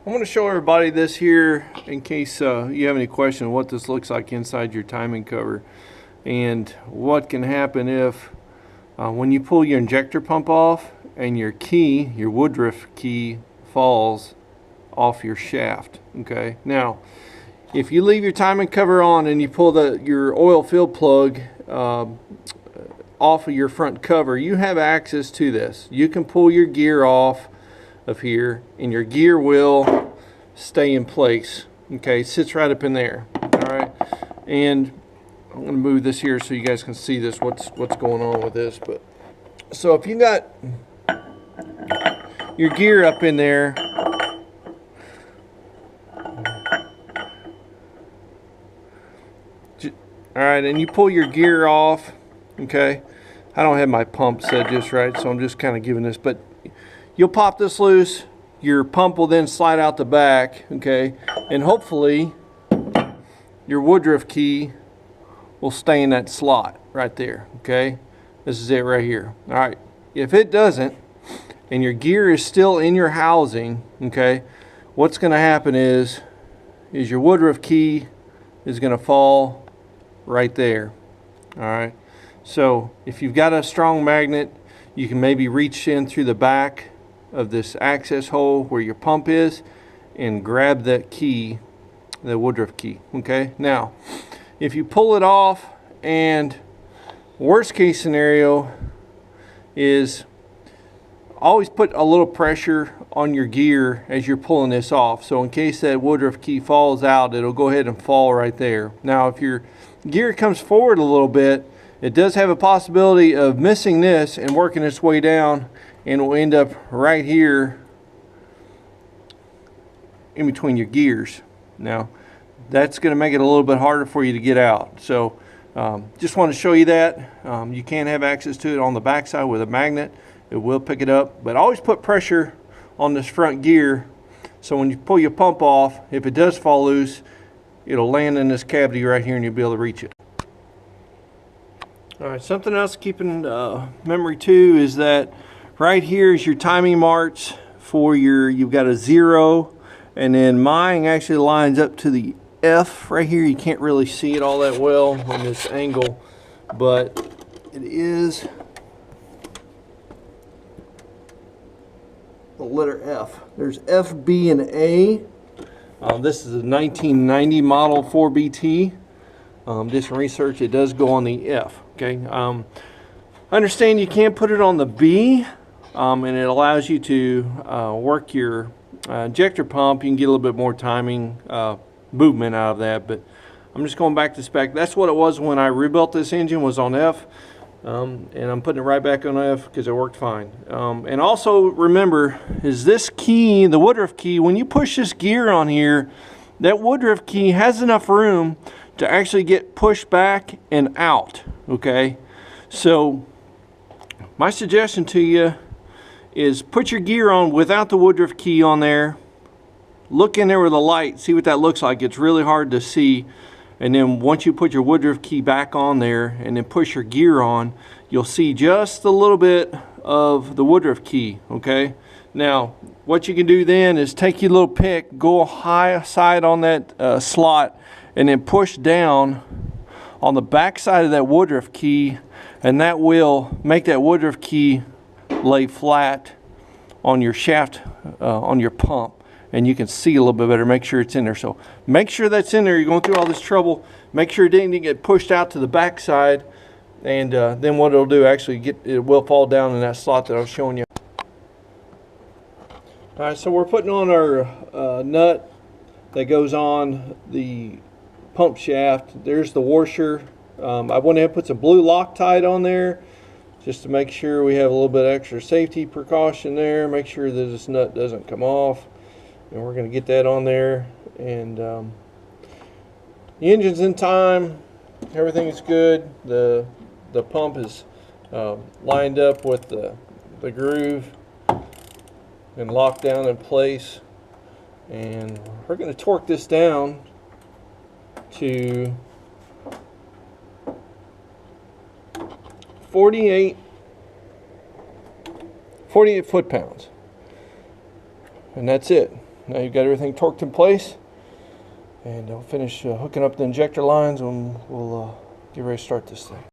I'm going to show everybody this here in case you have any question what this looks like inside your timing cover and what can happen if when you pull your injector pump off and your key, your woodruff key, falls off your shaft. Okay, now if you leave your timing cover on and you pull your oil fill plug off of your front cover, you have access to this. You can pull your gear off of here and your gear will stay in place. Okay, it sits right up in there. All right, and I'm going to move this here so you guys can see this, what's going on with this. But so if you got your gear up in there, all right, and you pull your gear off. Okay, I don't have my pump set just right, so I'm just kind of giving this, but you'll pop this loose, your pump will then slide out the back, okay, and hopefully your woodruff key will stay in that slot right there. Okay, this is it right here. All right, if it doesn't and your gear is still in your housing, okay, what's going to happen is your woodruff key is going to fall right there. All right, so if you've got a strong magnet, you can maybe reach in through the back of this access hole where your pump is and grab that key, the woodruff key. Okay, now if you pull it off, and worst case scenario is always put a little pressure on your gear as you're pulling this off, so in case that woodruff key falls out, it'll go ahead and fall right there. Now if your gear comes forward a little bit, it does have a possibility of missing this and working its way down, and will end up right here in between your gears. Now that's going to make it a little bit harder for you to get out. So just want to show you that. You can have access to it on the back side with a magnet. It will pick it up, but always put pressure on this front gear, so when you pull your pump off, if it does fall loose, it'll land in this cavity right here and you'll be able to reach it. All right, something else to keep in memory too is that right here is your timing marks for you've got a 0, and then mine actually lines up to the F right here. You can't really see it all that well on this angle, but it is the letter F. There's F, B, and A. This is a 1990 model 4BT. Did some research, it does go on the F. Okay, understand you can put it on the B, and it allows you to work your injector pump. You can get a little bit more timing movement out of that, but I'm just going back to spec. That's what it was when I rebuilt this engine, was on F, and I'm putting it right back on F because it worked fine. And also remember is this key, the woodruff key, when you push this gear on here, that woodruff key has enough room to actually get pushed back and out. Okay, so my suggestion to you is put your gear on without the woodruff key on there. Look in there with a light, see what that looks like. It's really hard to see. And then once you put your woodruff key back on there and then push your gear on, you'll see just a little bit of the woodruff key. Okay, now what you can do then is take your little pick, go high side on that slot, and then push down on the back side of that woodruff key, and that will make that woodruff key lay flat on your shaft, on your pump, and you can see a little bit better. Make sure it's in there. So make sure that's in there. You're going through all this trouble, make sure it didn't get pushed out to the back side, and then what it'll do, actually it will fall down in that slot that I was showing you. All right, so we're putting on our nut that goes on the pump shaft. There's the washer. I went ahead and put some blue Loctite on there just to make sure we have a little bit extra safety precaution there. Make sure that this nut doesn't come off, and we're going to get that on there. And the engine's in time, everything is good. The pump is lined up with the groove and locked down in place, and we're going to torque this down to 48 foot-pounds, and that's it. Now you've got everything torqued in place, and I'll finish hooking up the injector lines and we'll get ready to start this thing.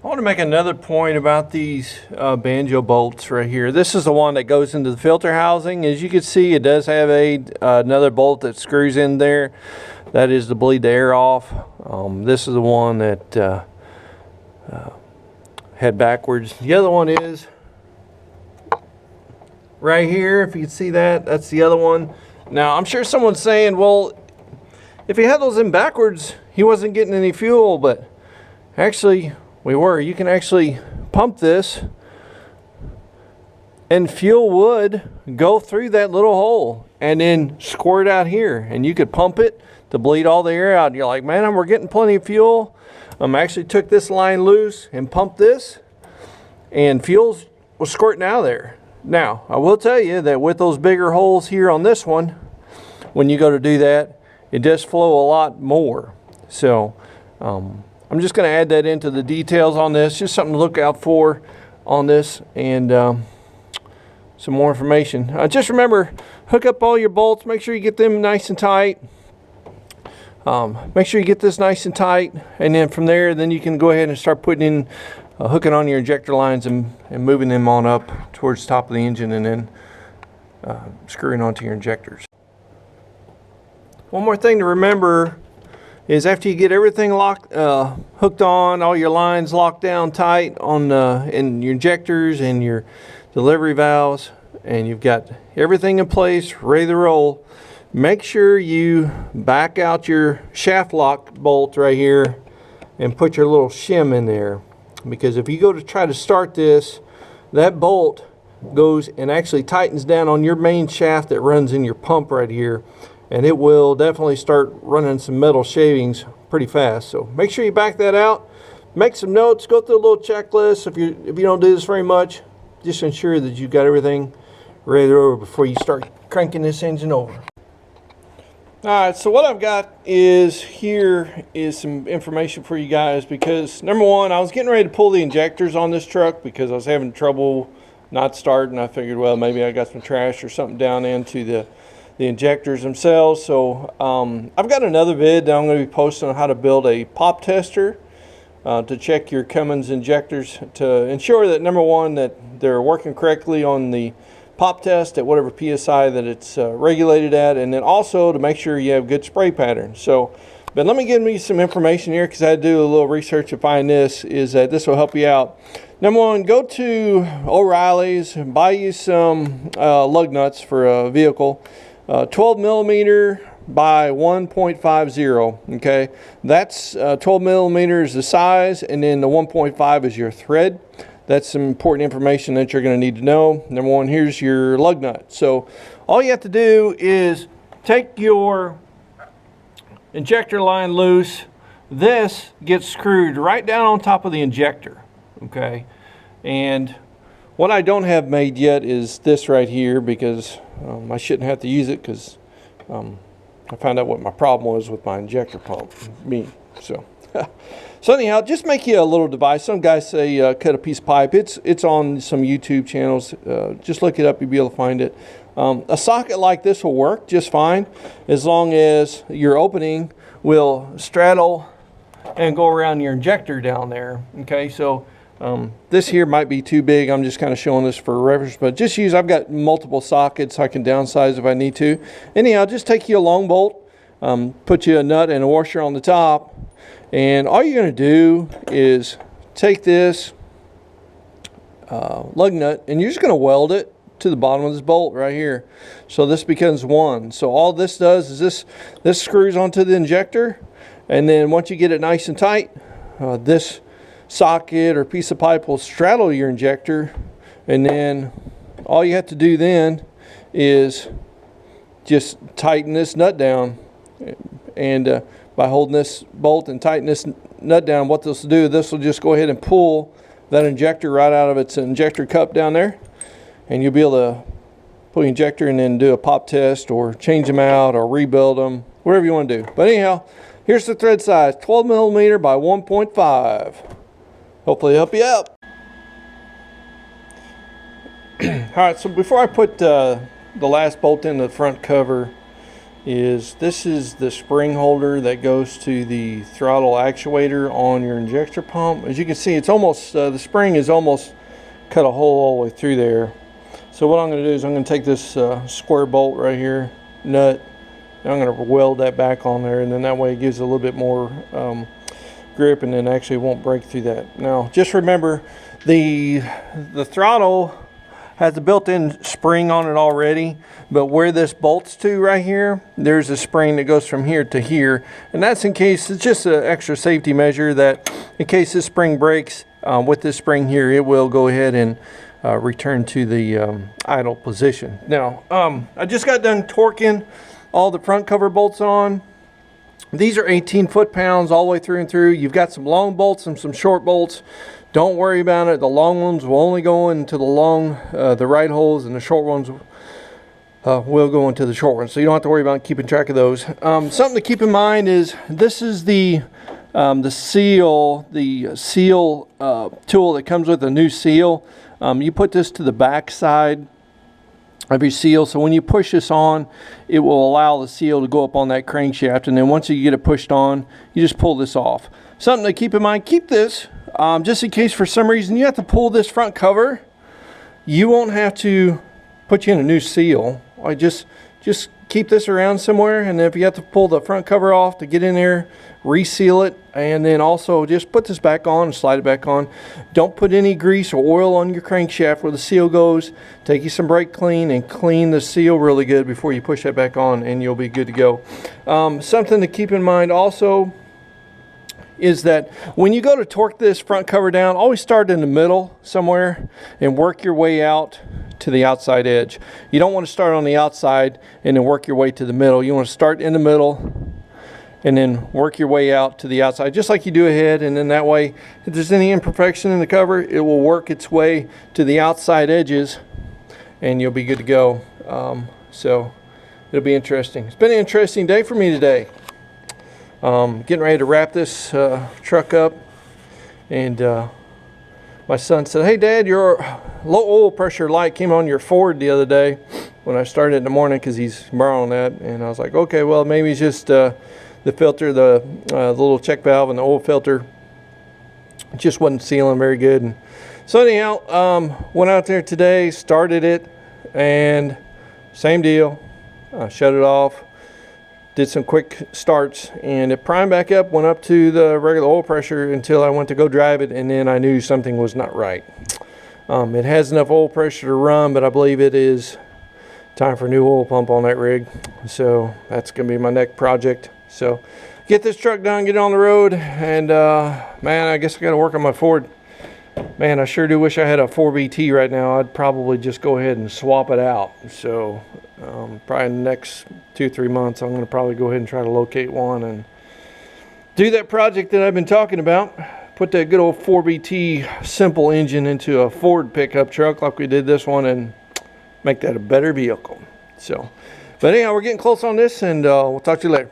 I want to make another point about these banjo bolts right here. This is the one that goes into the filter housing. As you can see, it does have another bolt that screws in there. That is to bleed the air off. This is the one that head backwards. The other one is right here. If you can see that, that's the other one. Now, I'm sure someone's saying, well, if he had those in backwards, he wasn't getting any fuel, but actually, we were. You can actually pump this and fuel would go through that little hole and then squirt out here, and you could pump it to bleed all the air out. And you're like, man, we're getting plenty of fuel. I actually took this line loose and pumped this, and fuel was squirting out of there. Now, I will tell you that with those bigger holes here on this one, when you go to do that, it does flow a lot more. So, I'm just going to add that into the details on this, just something to look out for on this, and some more information. Just remember, hook up all your bolts, make sure you get them nice and tight. Make sure you get this nice and tight, and then from there, then you can go ahead and start putting in, hooking on your injector lines and moving them on up towards the top of the engine, and then screwing onto your injectors. One more thing to remember is after you get everything hooked on, all your lines locked down tight on in your injectors and your delivery valves, and you've got everything in place, ready to roll, make sure you back out your shaft lock bolt right here and put your little shim in there, because if you go to try to start this, that bolt goes and actually tightens down on your main shaft that runs in your pump right here, and it will definitely start running some metal shavings pretty fast. So make sure you back that out, make some notes, go through a little checklist. If you don't do this very much, just ensure that you've got everything ready to go before you start cranking this engine over. Alright, so what I've got here is some information for you guys, because number one, I was getting ready to pull the injectors on this truck because I was having trouble not starting. I figured, well, maybe I got some trash or something down into the injectors themselves. So I've got another vid that I'm going to be posting on how to build a pop tester to check your Cummins injectors to ensure that, number one, that they're working correctly on the pop test at whatever PSI that it's regulated at, and then also to make sure you have good spray patterns. So, but let me give you some information here, because I had to do a little research to find this, is that this will help you out. Number one, go to O'Reilly's and buy you some lug nuts for a vehicle. 12 millimeter by 1.50, okay? That's 12 millimeters the size, and then the 1.5 is your thread. That's some important information that you're going to need to know. Number one, here's your lug nut. So all you have to do is take your injector line loose. This gets screwed right down on top of the injector, okay? And what I don't have made yet is this right here, because I shouldn't have to use it, because I found out what my problem was with my injector pump, so. So anyhow, just make you a little device. Some guys say cut a piece of pipe. It's on some YouTube channels. Just look it up, you'll be able to find it. A socket like this will work just fine, as long as your opening will straddle and go around your injector down there. Okay, so this here might be too big. I'm just kind of showing this for reference, but just use, I've got multiple sockets. I can downsize if I need to. Anyhow, just take you a long bolt, put you a nut and a washer on the top, and all you're going to do is take this lug nut, and you're just going to weld it to the bottom of this bolt right here. So this becomes one. So all this does is this screws onto the injector, and then once you get it nice and tight, this socket or piece of pipe will straddle your injector, and then all you have to do then is just tighten this nut down, and by holding this bolt and tighten this nut down, what this will do, this will just go ahead and pull that injector right out of its injector cup down there, and you'll be able to pull the injector and then do a pop test or change them out or rebuild them, whatever you want to do. But anyhow, here's the thread size, 12 millimeter by 1.5. Hopefully help you out. All right, so before I put the last bolt in the front cover is this is the spring holder that goes to the throttle actuator on your injector pump. As you can see, it's almost the spring is almost cut a hole all the way through there. So what I'm going to do is I'm going to take this square bolt right here, nut, and I'm going to weld that back on there, and then that way it gives a little bit more grip, and then actually won't break through that. Now just remember, the throttle has a built-in spring on it already, but where this bolts to right here, there's a spring that goes from here to here, and that's in case, it's just an extra safety measure that in case this spring breaks, with this spring here, it will go ahead and return to the idle position. Now I just got done torquing all the front cover bolts on. These are 18 foot-pounds all the way through and through. You've got some long bolts and some short bolts. Don't worry about it. The long ones will only go into the right holes, and the short ones will go into the short ones. So you don't have to worry about keeping track of those. Something to keep in mind is this is the seal tool that comes with a new seal. You put this to the back side of your seal, so when you push this on, it will allow the seal to go up on that crankshaft, and then once you get it pushed on, you just pull this off. Something to keep in mind, keep this just in case for some reason you have to pull this front cover. You won't have to put you in a new seal. I just keep this around somewhere, and then if you have to pull the front cover off to get in there, reseal it, and then also just put this back on and slide it back on. Don't put any grease or oil on your crankshaft where the seal goes. Take you some brake clean and clean the seal really good before you push that back on, and you'll be good to go. Something to keep in mind also is that when you go to torque this front cover down, always start in the middle somewhere and work your way out to the outside edge. You don't want to start on the outside and then work your way to the middle. You want to start in the middle and then work your way out to the outside, just like you do ahead, and then that way, if there's any imperfection in the cover, it will work its way to the outside edges, and you'll be good to go. So it'll be interesting. It's been an interesting day for me today. Getting ready to wrap this truck up, and my son said, "Hey Dad, your low oil pressure light came on your Ford the other day when I started in the morning," because he's borrowing that. And I was like, okay, well maybe it's just the filter, the little check valve and the oil filter just wasn't sealing very good. And so anyhow, went out there today, started it, and same deal. Shut it off, did some quick starts, and it primed back up, went up to the regular oil pressure until I went to go drive it, and then I knew something was not right. It has enough oil pressure to run, but I believe it is time for a new oil pump on that rig. So that's going to be my next project. So get this truck done, get it on the road, and man, I guess I got to work on my Ford. Man, I sure do wish I had a 4BT right now. I'd probably just go ahead and swap it out. So probably in the next 2-3 months, I'm going to probably go ahead and try to locate one and do that project that I've been talking about. Put that good old 4BT simple engine into a Ford pickup truck like we did this one, and make that a better vehicle. So, but anyhow, we're getting close on this, and we'll talk to you later.